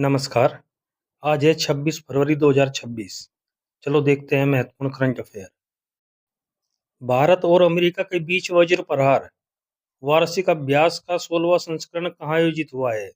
नमस्कार। आज है 26 फरवरी 2026। चलो देखते हैं महत्वपूर्ण करंट अफेयर। भारत और अमेरिका के बीच वज्र प्रहार वार्षिक अभ्यास का 16वां संस्करण कहाँ आयोजित हुआ है?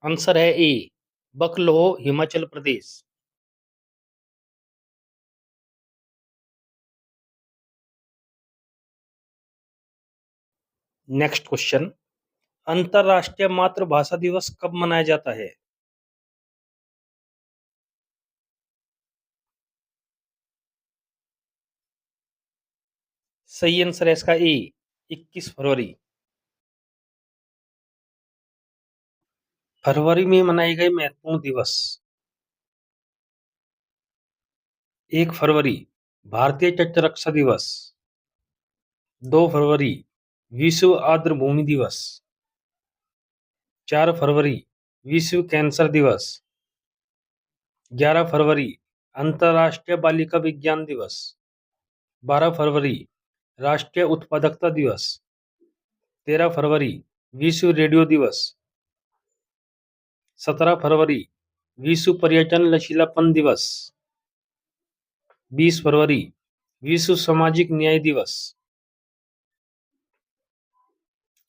आंसर है A, Bakloh, Himachal Pradesh. Next question. अंतर्राष्ट्रीय मातृभाषा दिवस कब मनाया जाता है? सही आंसर है इसका ए, 21 फरवरी। फरवरी में मनाए गए महत्वपूर्ण दिवस। 1 फरवरी भारतीय तटरक्षा दिवस। 2 फरवरी विश्व आर्द्रभूमि दिवस। 4 फरवरी विश्व कैंसर दिवस। 11 फरवरी अंतर्राष्ट्रीय बालिका विज्ञान दिवस। 12 फरवरी राष्ट्रीय उत्पादकता दिवस। 13 फरवरी विश्व रेडियो दिवस। 17 फरवरी विश्व पर्यटन लचीलापन दिवस। 20 फरवरी विश्व सामाजिक न्याय दिवस।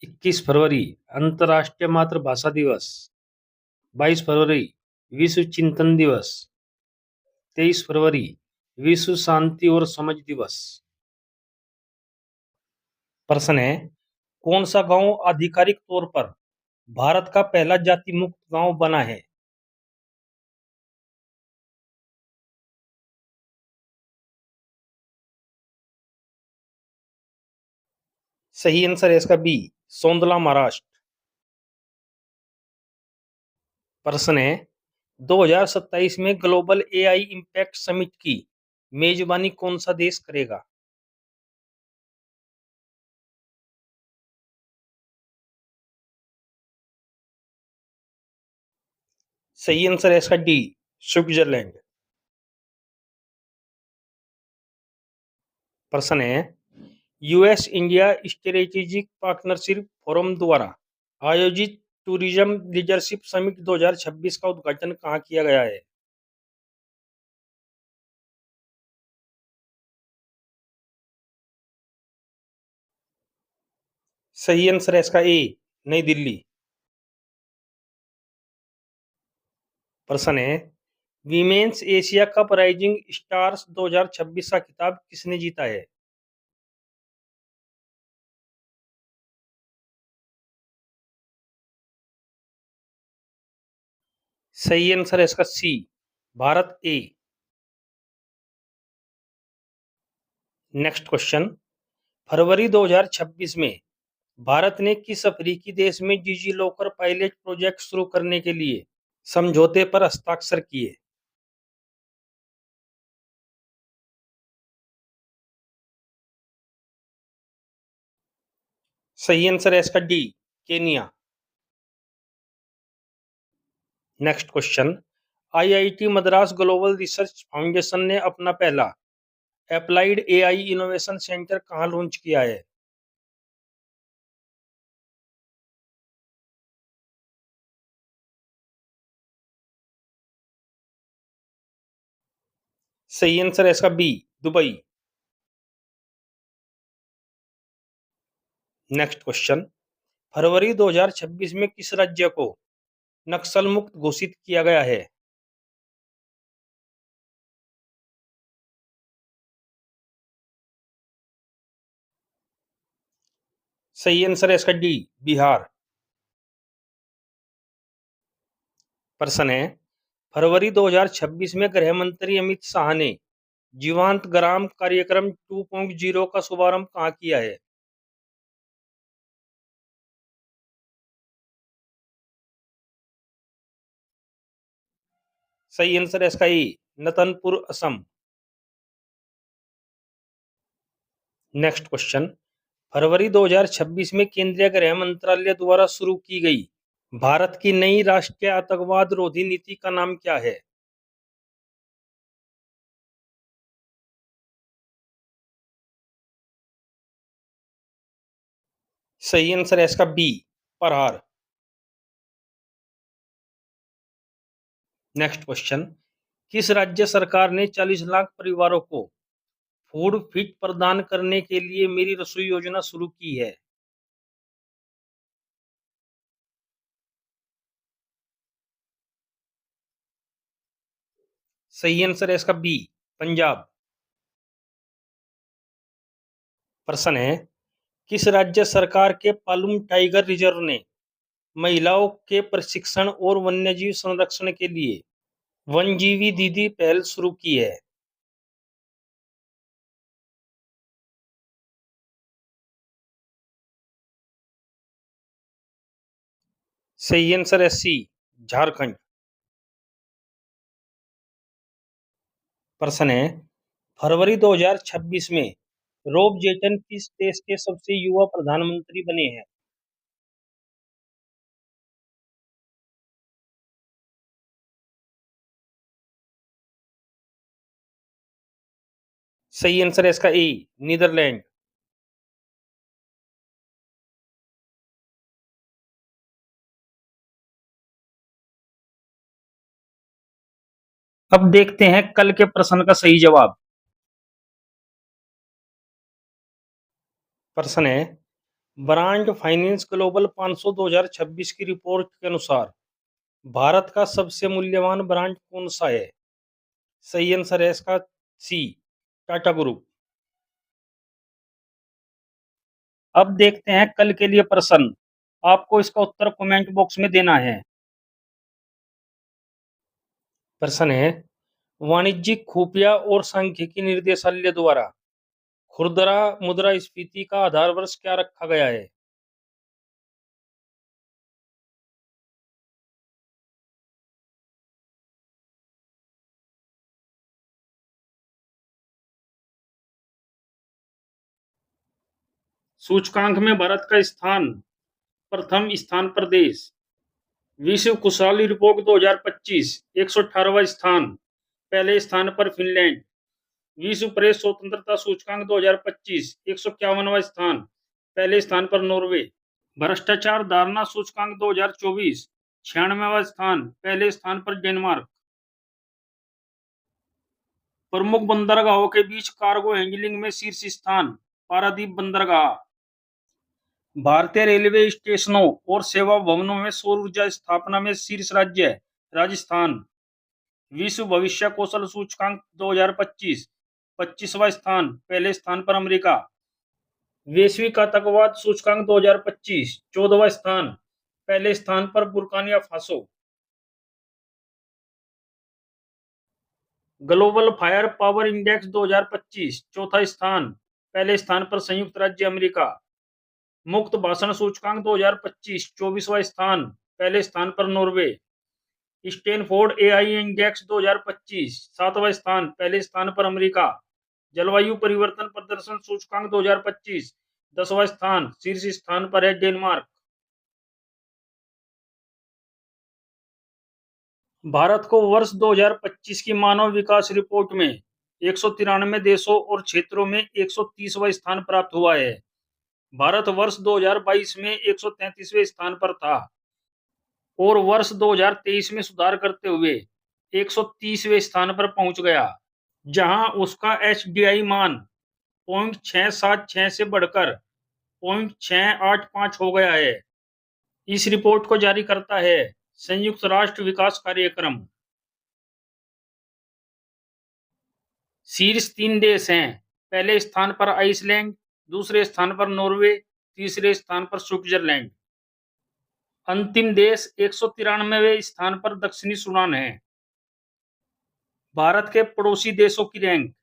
21 फरवरी अंतर्राष्ट्रीय मातृभाषा दिवस। 22 फरवरी विश्व चिंतन दिवस। 23 फरवरी विश्व शांति और समझ दिवस। प्रश्न है, कौन सा गांव आधिकारिक तौर पर भारत का पहला जाति मुक्त गांव बना है? सही आंसर है इसका बी, सोंदला, महाराष्ट्र। प्रश्न है, 2027 में ग्लोबल एआई इम्पैक्ट समिट की मेजबानी कौन सा देश करेगा? सही आंसर है इसका डी, स्विट्जरलैंड। प्रश्न है, US India strategic partnership forum द्वारा आयोजित टूरिज्म लीडरशिप समिट 2026 का उद्घाटन कहाँ किया गया है? सही आंसर है इसका ए, नई दिल्ली। प्रश्न है, women's Asia cup rising stars 2026 का खिताब किसने जीता है? सही आंसर है इसका C, Bharat A. Next question. फरवरी 2026 में भारत ने किस अफ्रीकी देश में डिजी लॉकर पायलट प्रोजेक्ट शुरू करने के लिए समझौते पर हस्ताक्षर किए? सही आंसर है इसका D, Kenya. Next question. IIT Madras global research foundation ने अपना पहला अप्लाइड एआई इनोवेशन सेंटर कहाँ लॉन्च किया है? सही आंसर है इसका बी, दुबई। Next question. फरवरी 2026 में किस राज्य को नक्सल मुक्त घोषित किया गया है? सही आंसर है इसका डी, बिहार। प्रश्न है, फरवरी 2026 में गृह मंत्री अमित शाह ने जीवांत ग्राम कार्यक्रम 2.0 का शुभारंभ कहाँ किया है? सही आंसर है इसका E, Natanpur, Assam. Next question. फरवरी 2026 में केंद्रीय गृह मंत्रालय द्वारा शुरू की गई भारत की नई राष्ट्रीय आतंकवाद रोधी नीति का नाम क्या है? सही आंसर है इसका बी, प्रहार। नेक्स्ट क्वेश्चन, किस राज्य सरकार ने 40 लाख परिवारों को फूड किट प्रदान करने के लिए मेरी रसोई योजना शुरू की है? सही आंसर है इसका बी, पंजाब। प्रश्न है, किस राज्य सरकार के पालुम टाइगर रिजर्व ने महिलाओं के प्रशिक्षण और वन्यजीव संरक्षण के लिए वनजीवी दीदी पहल शुरू की है? सही आंसर है सी, झारखंड। प्रश्न है, फरवरी 2026 में रॉब जेटन किस देश के सबसे युवा प्रधानमंत्री बने हैं? सही आंसर है इसका ए, नीदरलैंड। अब देखते हैं कल के प्रश्न का सही जवाब। प्रश्न है, ब्रांड फाइनेंस ग्लोबल 500 2026 की रिपोर्ट के अनुसार भारत का सबसे मूल्यवान ब्रांड कौन सा है? सही आंसर है इसका सी, टाटा ग्रुप। अब देखते हैं कल के लिए प्रश्न। आपको इसका उत्तर कमेंट बॉक्स में देना है। प्रश्न है, वाणिज्यिक खुफिया और सांख्यिकी निर्देशालय द्वारा खुदरा मुद्रास्फीति का आधार वर्ष क्या रखा गया है? सूचकांक में भारत का स्थान, प्रथम स्थान पर देश। विश्व खुशहाली रिपोर्ट 2025 118वां स्थान, पहले स्थान पर फिनलैंड। विश्व प्रेस स्वतंत्रता सूचकांक 2025 151वां स्थान, पहले स्थान पर नॉर्वे। भ्रष्टाचार धारणा सूचकांक 2024 96वां स्थान, पहले स्थान पर डेनमार्क। प्रमुख बंदरगाहों के बीच कार्गो हैंडलिंग में शीर्ष स्थान, पारादीप बंदरगाह। भारतीय रेलवे स्टेशनों और सेवा भवनों में सौर ऊर्जा स्थापना में शीर्ष राज्य राजस्थान। विश्व भविष्य कौशल सूचकांक 2025 25वां स्थान, पहले स्थान पर अमेरिका। वैश्विक आतंकवाद सूचकांक 2025 14वां स्थान, पहले स्थान पर Burkina Faso. Global fire power index 2025 चौथा स्थान, पहले स्थान पर संयुक्त राज्य अमेरिका। मुक्त भाषण सूचकांक 2025 24वां स्थान, पहले स्थान पर नॉर्वे। स्टैनफोर्ड एआई इंडेक्स 2025 7वां स्थान, पहले स्थान पर अमेरिका। जलवायु परिवर्तन प्रदर्शन सूचकांक 2025 10वां स्थान, शीर्ष स्थान पर है डेनमार्क। भारत को वर्ष 2025 की मानव विकास रिपोर्ट में 193 देशों और क्षेत्रों में 130वां स्थान प्राप्त हुआ है। भारत वर्ष 2022 में 133वें स्थान पर था और वर्ष 2023 में सुधार करते हुए 130वें स्थान पर पहुंच गया, जहां उसका एचडीआई मान 0.676 से बढ़कर 0.685 हो गया है। इस रिपोर्ट को जारी करता है संयुक्त राष्ट्र विकास कार्यक्रम। शीर्ष 3 देश हैं, पहले स्थान पर आइसलैंड, दूसरे स्थान पर नॉर्वे, तीसरे स्थान पर स्विट्जरलैंड। अंतिम देश 193वें स्थान पर दक्षिणी सूडान है। भारत के पड़ोसी देशों की रैंक,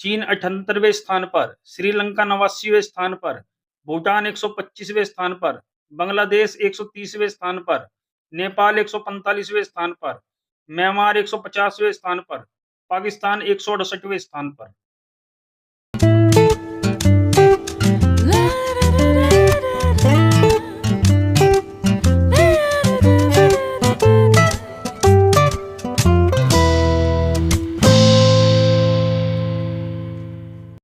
चीन 78वें स्थान पर, श्रीलंका 89वें स्थान पर, भूटान 125वें स्थान पर, बांग्लादेश 130वें स्थान पर, नेपाल 145वें स्थान पर, म्यांमार 150वें स्थान पर, पाकिस्तान 168वें स्थान पर।